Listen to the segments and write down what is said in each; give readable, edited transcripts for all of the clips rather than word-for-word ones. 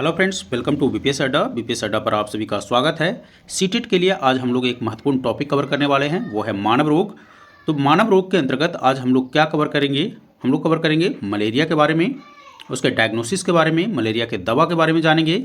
Hello friends, welcome to BPS Adda. BPS Adda पर आप सभी का स्वागत है। सीटेट के लिए आज हम लोग एक महत्वपूर्ण टॉपिक कवर करने वाले हैं, वो है मानव रोग। तो मानव रोग के अंतर्गत आज हम लोग क्या कवर करेंगे? हम लोग कवर करेंगे मलेरिया के बारे में, उसके डायग्नोसिस के बारे में, मलेरिया के दवा के बारे में जानेंगे।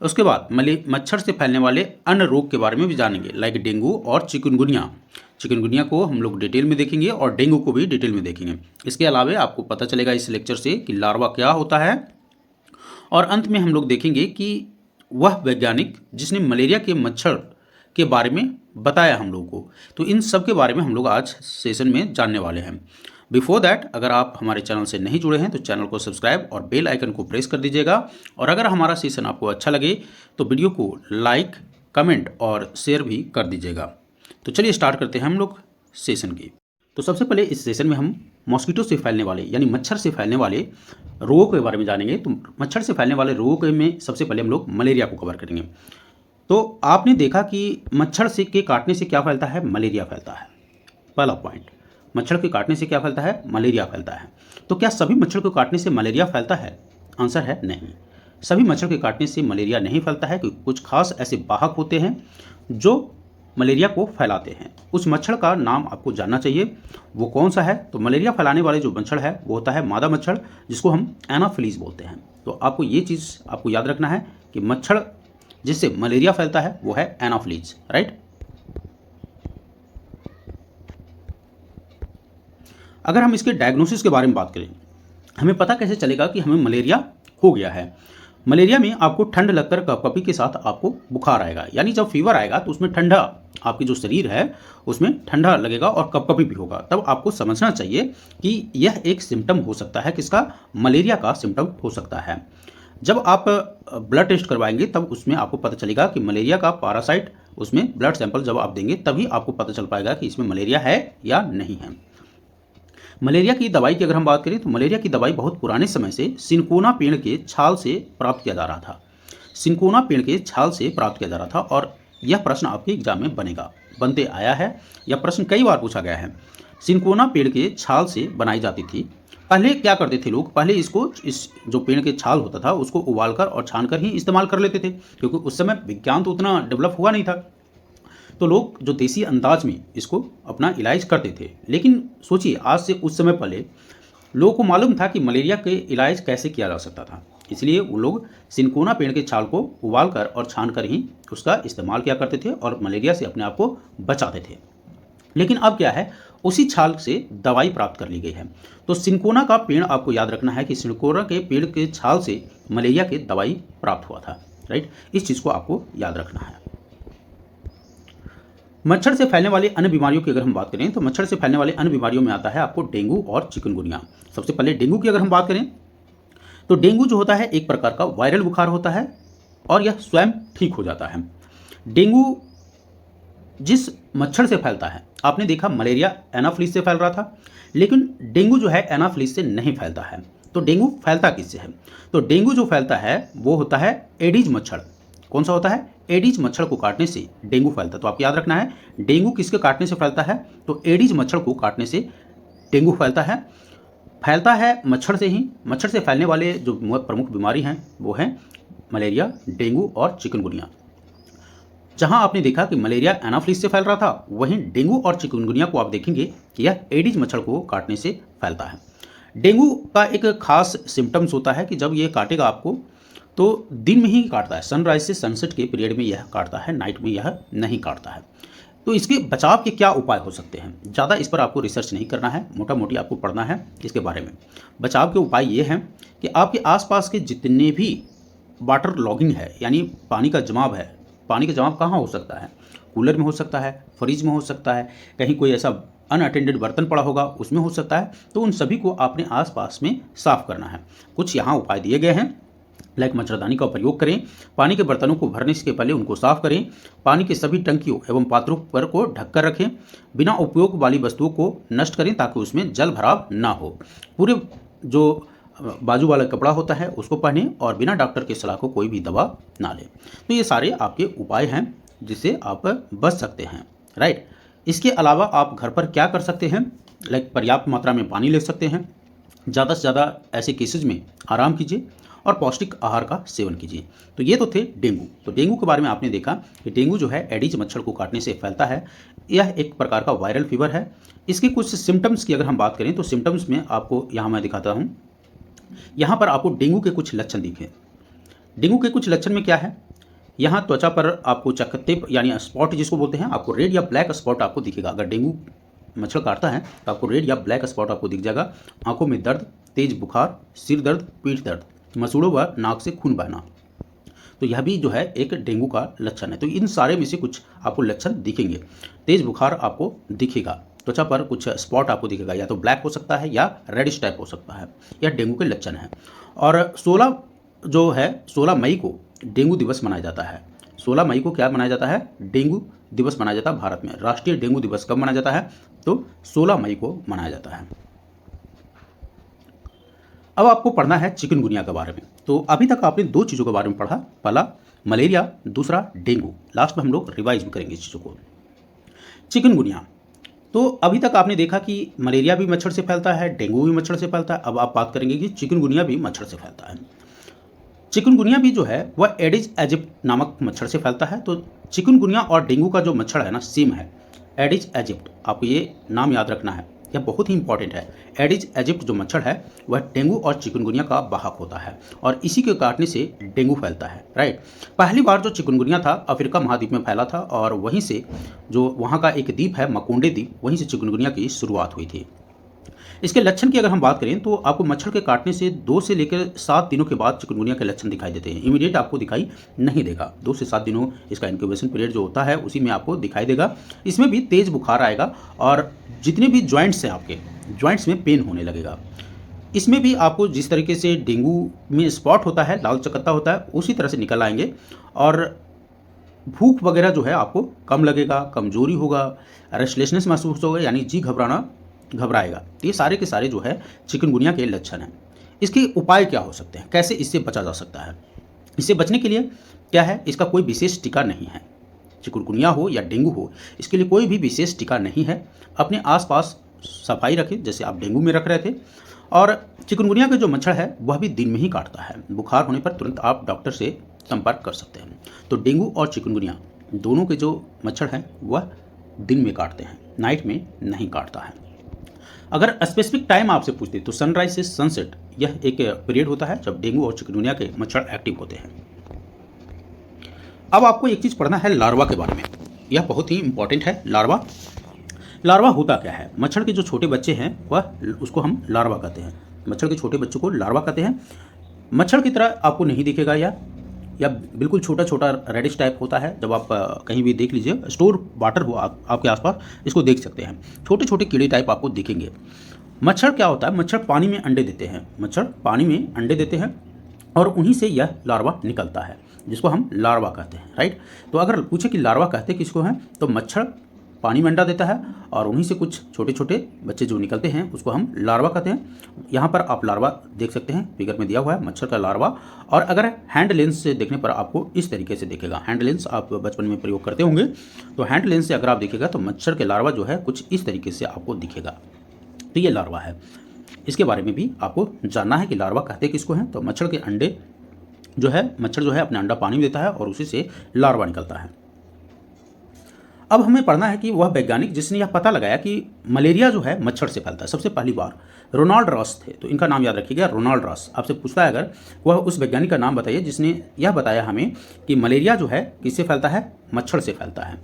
उसके बाद मच्छर से फैलने वाले अन्य रोग के बारे में भी जानेंगे, लाइक डेंगू और चिकनगुनिया। चिकनगुनिया को हम लोग डिटेल में देखेंगे और डेंगू को भी डिटेल में देखेंगे। इसके अलावा आपको पता चलेगा इस लेक्चर से कि लार्वा क्या होता है, और अंत में हम लोग देखेंगे कि वह वैज्ञानिक जिसने मलेरिया के मच्छर के बारे में बताया हम लोगों को। तो इन सब के बारे में हम लोग आज सेशन में जानने वाले हैं। बिफोर दैट, अगर आप हमारे चैनल से नहीं जुड़े हैं तो चैनल को सब्सक्राइब और बेल आइकन को प्रेस कर दीजिएगा। और अगर हमारा सेशन आपको अच्छा लगे तो वीडियो को लाइक, कमेंट और शेयर भी कर दीजिएगा। तो चलिए स्टार्ट करते हैं हम लोग सेशन की। तो सबसे पहले इस सेशन में हम मॉस्किटो से फैलने वाले यानी मच्छर से फैलने वाले रोगों के बारे में जानेंगे। तो मच्छर से फैलने वाले रोगों में सबसे पहले हम लोग मलेरिया को कवर करेंगे। तो आपने देखा कि मच्छर से के काटने से क्या फैलता है? मलेरिया फैलता है। पहला पॉइंट, मच्छर के काटने से क्या फैलता है? मलेरिया फैलता है। तो क्या सभी मच्छर को काटने से मलेरिया फैलता है? आंसर है नहीं। सभी मच्छर के काटने से मलेरिया नहीं फैलता है, क्योंकि कुछ खास ऐसे वाहक होते हैं जो मलेरिया को फैलाते हैं। उस मच्छर का नाम आपको जानना चाहिए, वो कौन सा है? तो मलेरिया फैलाने वाले जो मच्छर है वो होता है मादा मच्छर, जिसको हम एनाफिलीज बोलते हैं। तो आपको ये चीज़ आपको याद रखना है कि मच्छर जिससे मलेरिया फैलता है वो है एनाफिलीज, राइट। अगर हम इसके डायग्नोसिस के बारे में बात करें, हमें पता कैसे चलेगा कि हमें मलेरिया हो गया है? मलेरिया में आपको ठंड लगकर कपकपी के साथ आपको बुखार आएगा, यानी जब फीवर आएगा तो उसमें ठंडा, आपकी जो शरीर है उसमें ठंडा लगेगा और कपकपी भी होगा। तब आपको समझना चाहिए कि यह एक सिम्टम हो सकता है। किसका? मलेरिया का सिम्टम हो सकता है। जब आप ब्लड टेस्ट करवाएंगे तब उसमें आपको पता चलेगा कि मलेरिया का पैरासाइट, उसमें ब्लड सैंपल जब आप देंगे तभी आपको पता चल पाएगा कि इसमें मलेरिया है या नहीं है। मलेरिया की दवाई की अगर हम बात करें तो मलेरिया की दवाई बहुत पुराने समय से सिनकोना पेड़ के छाल से प्राप्त किया जा रहा था। सिनकोना पेड़ के छाल से प्राप्त किया जा रहा था, और यह प्रश्न आपके एग्जाम में बनते आया है। यह प्रश्न कई बार पूछा गया है। सिनकोना पेड़ के छाल से बनाई जाती थी। पहले क्या करते थे लोग? पहले इस जो पेड़ के छाल होता था उसको उबालकर और छानकर ही इस्तेमाल कर लेते थे, क्योंकि उस समय विज्ञान तो उतना डेवलप हुआ नहीं था। तो लोग जो देसी अंदाज में इसको अपना इलाज करते थे। लेकिन सोचिए, आज से उस समय पहले लोगों को मालूम था कि मलेरिया के इलाज कैसे किया जा सकता था, इसलिए वो लोग सिनकोना पेड़ के छाल को उबालकर और छानकर ही उसका इस्तेमाल किया करते थे और मलेरिया से अपने आप को बचाते थे। लेकिन अब क्या है, उसी छाल से दवाई प्राप्त कर ली गई है। तो सिनकोना का पेड़ आपको याद रखना है कि सिनकोना के पेड़ के छाल से मलेरिया की दवाई प्राप्त हुआ था, राइट। इस चीज़ को आपको याद रखना है। मच्छर से फैलने वाली अन्य बीमारियों की अगर हम बात करें तो मच्छर से फैलने वाले अन्य बीमारियों में आता है आपको डेंगू और चिकनगुनिया। सबसे पहले डेंगू की अगर हम बात करें तो डेंगू जो होता है एक प्रकार का वायरल बुखार होता है और यह स्वयं ठीक हो जाता है। डेंगू जिस मच्छर से फैलता है, आपने देखा मलेरिया एनाफिलीज से फैल रहा था, लेकिन डेंगू जो है एनाफिलीज से नहीं फैलता है। तो डेंगू फैलता किससे है? तो डेंगू जो फैलता है वो होता है एडीज मच्छर। कौन सा होता है? एडीज मच्छर को काटने से डेंगू फैलता है। तो आपको याद रखना है, डेंगू किसके काटने से फैलता है? तो एडीज मच्छर को काटने से डेंगू फैलता है मच्छर से ही। मच्छर से फैलने वाले जो प्रमुख बीमारी हैं वो हैं मलेरिया, डेंगू और चिकनगुनिया। जहां आपने देखा कि मलेरिया एनाफिलीज से फैल रहा था, वहीं डेंगू और चिकनगुनिया को आप देखेंगे कि यह एडीज मच्छर को काटने से फैलता है। डेंगू का एक खास सिम्टम्स होता है कि जब ये काटेगा आपको तो दिन में ही काटता है, सनराइज से सनसेट के पीरियड में यह काटता है, नाइट में यह नहीं काटता है। तो इसके बचाव के क्या उपाय हो सकते हैं? ज़्यादा इस पर आपको रिसर्च नहीं करना है, मोटा मोटी आपको पढ़ना है इसके बारे में। बचाव के उपाय ये हैं कि आपके आसपास के जितने भी वाटर लॉगिंग है, यानी पानी का जमाव है, पानी का जमाव कहाँ हो सकता है? कूलर में हो सकता है, फ्रिज में हो सकता है, कहीं कोई ऐसा अनअटेंडेड बर्तन पड़ा होगा उसमें हो सकता है। तो उन सभी को आपने आसपास में साफ करना है। कुछ यहाँ उपाय दिए गए हैं, लाइक मच्छरदानी का प्रयोग करें, पानी के बर्तनों को भरने से पहले उनको साफ करें, पानी के सभी टंकियों एवं पात्रों पर को ढककर रखें, बिना उपयोग वाली वस्तुओं को नष्ट करें ताकि उसमें जल भराव ना हो, पूरे जो बाजू वाला कपड़ा होता है उसको पहने और बिना डॉक्टर की सलाह को कोई भी दवा ना लें। तो ये सारे आपके उपाय हैं जिससे आप बच सकते हैं, राइट। इसके अलावा आप घर पर क्या कर सकते हैं? लाइक पर्याप्त मात्रा में पानी ले सकते हैं, ज़्यादा से ज़्यादा ऐसे केसेज में आराम कीजिए और पौष्टिक आहार का सेवन कीजिए। तो ये तो थे डेंगू। तो डेंगू के बारे में आपने देखा कि डेंगू जो है एडिज मच्छर को काटने से फैलता है। यह एक प्रकार का वायरल फीवर है। इसके कुछ सिम्टम्स की अगर हम बात करें तो सिम्टम्स में आपको यहाँ मैं दिखाता हूँ। यहाँ पर आपको डेंगू के कुछ लक्षण दिखे। डेंगू के कुछ लक्षण में क्या है, यहाँ त्वचा पर आपको चकत्ते यानी स्पॉट जिसको बोलते हैं, आपको रेड या ब्लैक स्पॉट आपको दिखेगा। अगर डेंगू मच्छर काटता है तो आपको रेड या ब्लैक स्पॉट आपको दिख जाएगा। आंखों में दर्द, तेज बुखार, सिर दर्द, पीठ दर्द, मसूड़ों व नाक से खून बहना, तो यह भी जो है एक डेंगू का लक्षण है। तो इन सारे में से कुछ आपको लक्षण दिखेंगे। तेज बुखार आपको दिखेगा, त्वचा पर कुछ स्पॉट आपको दिखेगा, या तो ब्लैक हो सकता है या रेडिश टाइप हो सकता है। यह डेंगू के लक्षण है। और 16 मई को डेंगू दिवस मनाया जाता है। 16 मई को क्या मनाया जाता है, डेंगू दिवस मनाया जाता है भारत में। राष्ट्रीय डेंगू दिवस कब मनाया जाता है, तो 16 मई को मनाया जाता है। अब आपको पढ़ना है चिकनगुनिया के बारे में। तो अभी तक आपने दो चीज़ों के बारे में पढ़ा, पहला मलेरिया, दूसरा डेंगू। लास्ट में हम लोग रिवाइज भी करेंगे इस चीज़ों को। चिकनगुनिया, तो अभी तक आपने देखा कि मलेरिया भी मच्छर से फैलता है, डेंगू भी मच्छर से फैलता है। अब आप बात करेंगे कि चिकनगुनिया भी मच्छर से फैलता है। चिकनगुनिया भी जो है वह एडिस एजिप्ट नामक मच्छर से फैलता है। तो चिकनगुनिया और डेंगू का जो मच्छर है ना, सेम है, एडिस एजिप्ट। आपको ये नाम याद रखना है, यह बहुत ही इंपॉर्टेंट है। एडिस एजिप्ट जो मच्छर है वह डेंगू और चिकनगुनिया का वाहक होता है और इसी के काटने से डेंगू फैलता है, राइट। पहली बार जो चिकनगुनिया था अफ्रीका महाद्वीप में फैला था और वहीं से जो वहाँ का एक द्वीप है मकुंडे द्वीप, वहीं से चिकनगुनिया की शुरुआत हुई थी। इसके लक्षण की अगर हम बात करें तो आपको मच्छर के काटने से 2 से लेकर 7 दिनों के बाद चिकनगुनिया के लक्षण दिखाई देते हैं। इमीडिएट आपको दिखाई नहीं देगा। 2 से 7 दिनों इसका इंक्यूबेशन पीरियड जो होता है उसी में आपको दिखाई देगा। इसमें भी तेज़ बुखार आएगा और जितने भी जॉइंट्स हैं आपके जॉइंट्स में पेन होने लगेगा। इसमें भी आपको जिस तरीके से डेंगू में स्पॉट होता है, लाल चकत्ता होता है, उसी तरह से निकल आएंगे और भूख वगैरह जो है आपको कम लगेगा, कमजोरी होगा, रेस्टलेसनेस महसूस होगा, यानी जी घबराएगा। तो ये सारे के सारे जो है चिकनगुनिया के लक्षण हैं। इसके उपाय क्या हो सकते हैं, कैसे इससे बचा जा सकता है? इससे बचने के लिए क्या है, इसका कोई विशेष टीका नहीं है। चिकनगुनिया हो या डेंगू हो, इसके लिए कोई भी विशेष टीका नहीं है। अपने आसपास सफाई रखें जैसे आप डेंगू में रख रहे थे। और चिकनगुनिया का जो मच्छर है वह भी दिन में ही काटता है। बुखार होने पर तुरंत आप डॉक्टर से संपर्क कर सकते हैं। तो डेंगू और चिकनगुनिया दोनों के जो मच्छर हैं वह दिन में काटते हैं, नाइट में नहीं काटता है। अगर स्पेसिफिक टाइम आपसे पूछते तो सनराइज से सनसेट, यह एक पीरियड होता है जब डेंगू और चिकनगुनिया के मच्छर एक्टिव होते हैं। अब आपको एक चीज़ पढ़ना है लार्वा के बारे में, यह बहुत ही इंपॉर्टेंट है। लार्वा होता क्या है? मच्छर के जो छोटे बच्चे हैं वह उसको हम लार्वा कहते हैं। मच्छर के छोटे बच्चों को लार्वा कहते हैं। मच्छर की तरह आपको नहीं दिखेगा या बिल्कुल छोटा छोटा रेडिश टाइप होता है। जब आप कहीं भी देख लीजिए, स्टोर वाटर हो आपके आसपास, इसको देख सकते हैं, छोटे छोटे कीड़े टाइप आपको दिखेंगे। मच्छर क्या होता है, मच्छर पानी में अंडे देते हैं। मच्छर पानी में अंडे देते हैं और उन्हीं से यह लार्वा निकलता है जिसको हम लार्वा कहते हैं, राइट। तो अगर पूछे कि लार्वा कहते किसको हैं, तो मच्छर पानी में अंडा देता है और उन्हीं से कुछ छोटे छोटे बच्चे जो निकलते हैं उसको हम लार्वा कहते हैं। यहाँ पर आप लार्वा देख सकते हैं, फिगर में दिया हुआ है मच्छर का लार्वा। और अगर हैंड लेंस से देखने पर आपको इस तरीके से दिखेगा। हैंड लेंस आप बचपन में प्रयोग करते होंगे, तो हैंड लेंस से अगर आप देखेगा तो मच्छर के लार्वा जो है कुछ इस तरीके से आपको दिखेगा। तो ये लार्वा है। इसके बारे में भी आपको जानना है कि लार्वा कहते किसको हैं। तो मच्छर के अंडे जो है, मच्छर जो है अपने अंडा पानी में देता है और उसी से लार्वा निकलता है। अब हमें पढ़ना है कि वह वैज्ञानिक जिसने यह पता लगाया कि मलेरिया जो है मच्छर से फैलता है, सबसे पहली बार रोनाल्ड रॉस थे। तो इनका नाम याद रखिएगा, रोनाल्ड रॉस। आपसे पूछता है अगर, वह उस वैज्ञानिक का नाम बताइए जिसने यह बताया हमें कि मलेरिया जो है किससे फैलता है, मच्छर से फैलता है।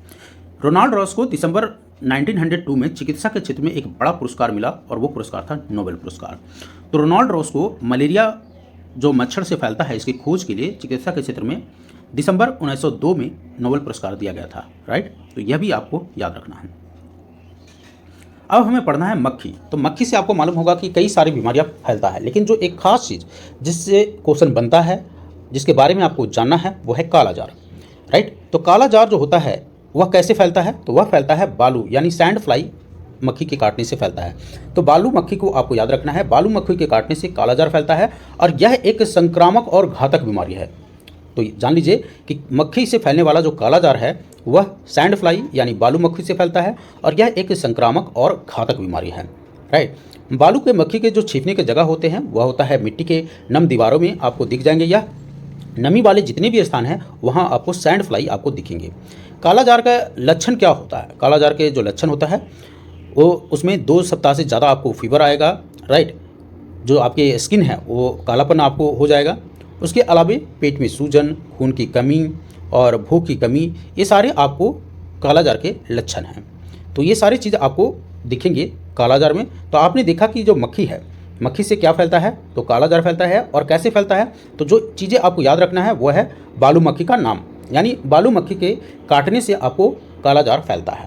रोनाल्ड रॉस को दिसंबर 1902 में चिकित्सा के क्षेत्र में एक बड़ा पुरस्कार मिला और वो पुरस्कार था नोबेल पुरस्कार। तो रोनाल्ड रॉस को मलेरिया जो मच्छर से फैलता है इसकी खोज के लिए चिकित्सा के क्षेत्र में दिसंबर 1902 में नोबेल पुरस्कार दिया गया था, राइट। तो यह भी आपको याद रखना है। अब हमें पढ़ना है मक्खी। तो मक्खी से आपको मालूम होगा कि कई सारी बीमारियां फैलता है, लेकिन जो एक खास चीज़ जिससे क्वेश्चन बनता है, जिसके बारे में आपको जानना है, वो है कालाजार, राइट। तो कालाजार जो होता है वह कैसे फैलता है, तो वह फैलता है बालू यानी सैंड फ्लाई मक्खी के काटने से फैलता है। तो बालू मक्खी को आपको याद रखना है, बालू मक्खी के काटने से कालाजार फैलता है और यह एक संक्रामक और घातक बीमारी है। तो जान लीजिए कि मक्खी से फैलने वाला जो कालाजार है वह सैंड फ्लाई यानी बालू मक्खी से फैलता है और यह एक संक्रामक और घातक बीमारी है, राइट। बालू के मक्खी के जो छिपने के जगह होते हैं वह होता है मिट्टी के नम दीवारों में आपको दिख जाएंगे, या नमी वाले जितने भी स्थान हैं वहाँ आपको सैंड फ्लाई आपको दिखेंगे। कालाजार का लक्षण क्या होता है? कालाजार के जो लक्षण होता है वो उसमें 2 सप्ताह से ज़्यादा आपको फीवर आएगा, राइट। जो आपके स्किन है वो कालापन आपको हो जाएगा। उसके अलावा पेट में सूजन, खून की कमी और भूख की कमी, ये सारे आपको कालाजार के लक्षण हैं। तो ये सारी चीज़ आपको दिखेंगे कालाजार में। तो आपने देखा कि जो मक्खी है, मक्खी से क्या फैलता है? तो कालाजार फैलता है। और कैसे फैलता है? तो जो चीज़ें आपको याद रखना है वो है बालू मक्खी का नाम, यानी बालू मक्खी के काटने से आपको कालाजार फैलता है।